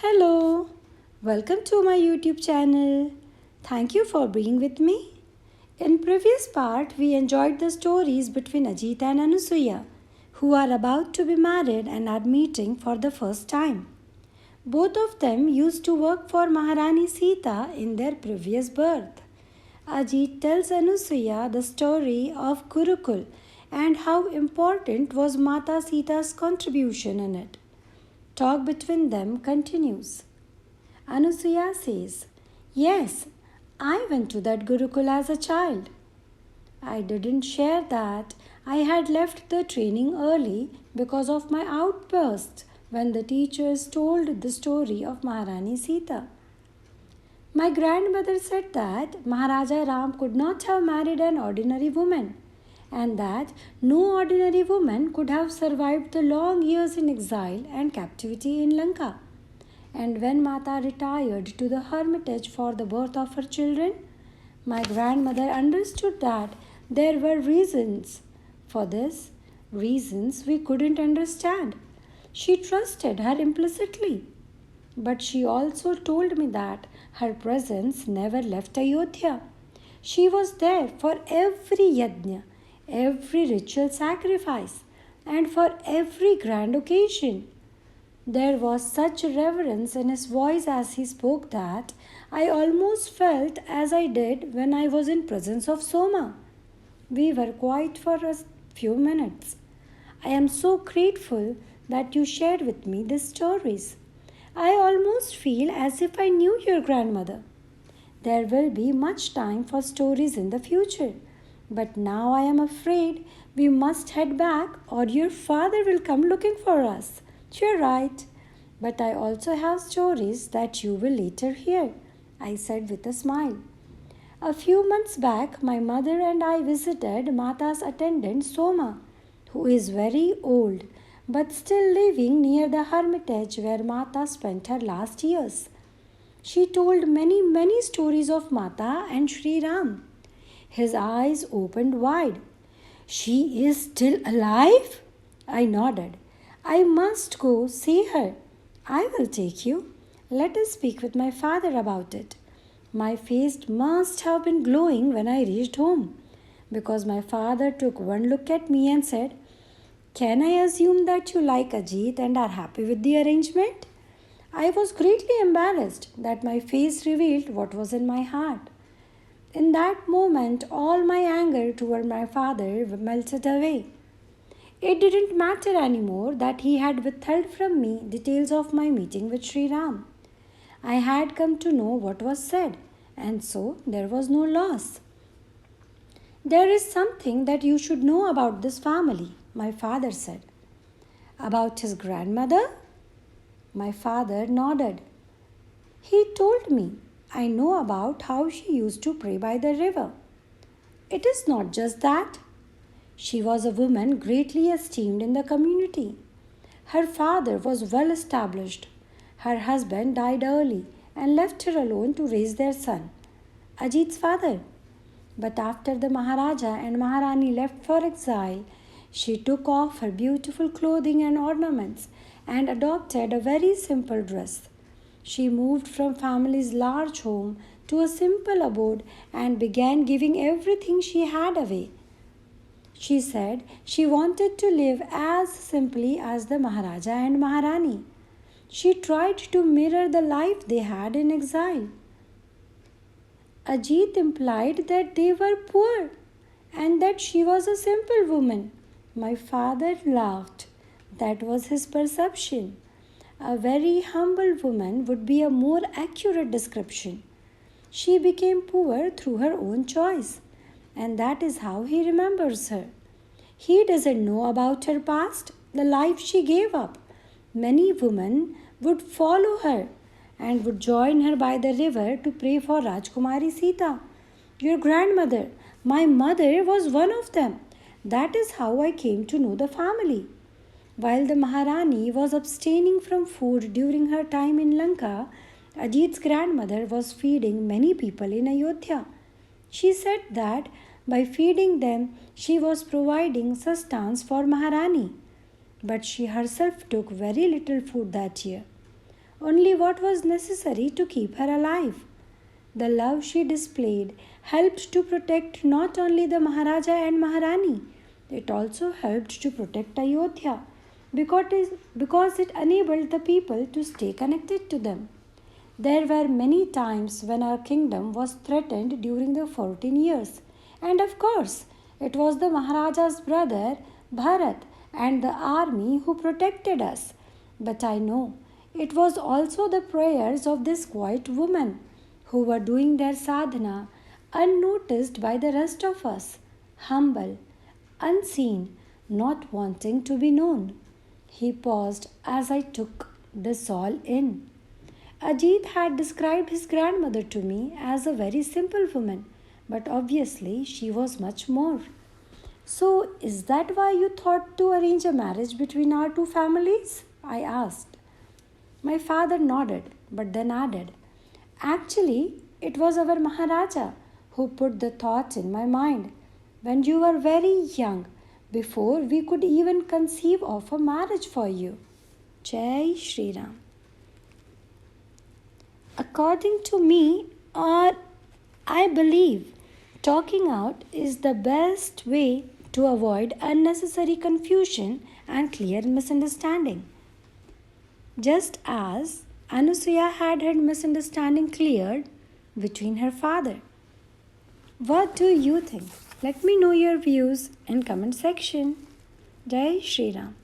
Hello, welcome to my YouTube channel. Thank you for being with me. In previous part, we enjoyed the stories between Ajit and Anasuya, who are about to be married and are meeting for the first time. Both of them used to work for Maharani Sita in their previous birth. Ajit tells Anasuya the story of Gurukul and how important was Mata Sita's contribution in it. Talk between them continues. Anasuya says, "Yes, I went to that Gurukul as a child. I didn't share that I had left the training early because of my outbursts when the teachers told the story of Maharani Sita. My grandmother said that Maharaja Ram could not have married an ordinary woman and that no ordinary woman could have survived the long years in exile and captivity in Lanka. And when Mata retired to the hermitage for the birth of her children, my grandmother understood that there were reasons for this, reasons we couldn't understand. She trusted her implicitly. But she also told me that her presence never left Ayodhya. She was there for every yajna, every ritual sacrifice, and for every grand occasion. There was such reverence in his voice as he spoke that I almost felt as I did when I was in presence of Soma. We were quiet for a few minutes. I am so grateful that you shared with me these stories. I almost feel as if I knew your grandmother. There will be much time for stories in the future, but now I am afraid we must head back or your father will come looking for us. You're right, but I also have stories that you will later hear, I said with a smile. A few months back, my mother and I visited Mata's attendant Soma, who is very old but still living near the hermitage where Mata spent her last years. She told many stories of Mata and Shri Ram. His eyes opened wide. "She is still alive?" I nodded. "I must go see her." "I will take you. Let us speak with my father about it." My face must have been glowing when I reached home, because my father took one look at me and said, "Can I assume that you like Ajit and are happy with the arrangement?" I was greatly embarrassed that my face revealed what was in my heart. In that moment, all my anger toward my father melted away. It didn't matter anymore that he had withheld from me details of my meeting with Shri Ram. I had come to know what was said, and so there was no loss. "There is something that you should know about this family," my father said. "About his grandmother?" My father nodded. "He told me. I know about how she used to pray by the river. It is not just that. She was a woman greatly esteemed in the community. Her father was well established. Her husband died early and left her alone to raise their son, Ajit's father. But after the Maharaja and Maharani left for exile, she took off her beautiful clothing and ornaments and adopted a very simple dress. She moved from family's large home to a simple abode and began giving everything she had away. She said she wanted to live as simply as the Maharaja and Maharani. She tried to mirror the life they had in exile. Ajit implied that they were poor and that she was a simple woman. My father laughed. That was his perception. A very humble woman would be a more accurate description. She became poor through her own choice, and that is how he remembers her. He doesn't know about her past, the life she gave up. Many women would follow her and would join her by the river to pray for Rajkumari Sita. Your grandmother, my mother, was one of them. That is how I came to know the family. While the Maharani was abstaining from food during her time in Lanka, Ajit's grandmother was feeding many people in Ayodhya. She said that by feeding them, she was providing sustenance for Maharani. But she herself took very little food that year. only what was necessary to keep her alive. The love she displayed helped to protect not only the Maharaja and Maharani, it also helped to protect Ayodhya because it enabled the people to stay connected to them. There were many times when our kingdom was threatened during the 14 years, and of course, it was the Maharaja's brother Bharat and the army who protected us. But I know it was also the prayers of this quiet woman who were doing their sadhana unnoticed by the rest of us, humble, unseen, not wanting to be known. He paused as I took this all in. Ajit had described his grandmother to me as a very simple woman, but obviously she was much more. So, is that why you thought to arrange a marriage between our two families? I asked. My father nodded, but then added, actually, it was our Maharaja who put the thought in my mind when you were very young, before we could even conceive of a marriage for you. Jai Shri Ram. According to me, or I believe, talking out is the best way to avoid unnecessary confusion and clear misunderstanding. Just as Anasuya had her misunderstanding cleared between her father. What do you think? Let me know your views in comment section. Jai Shri Ram.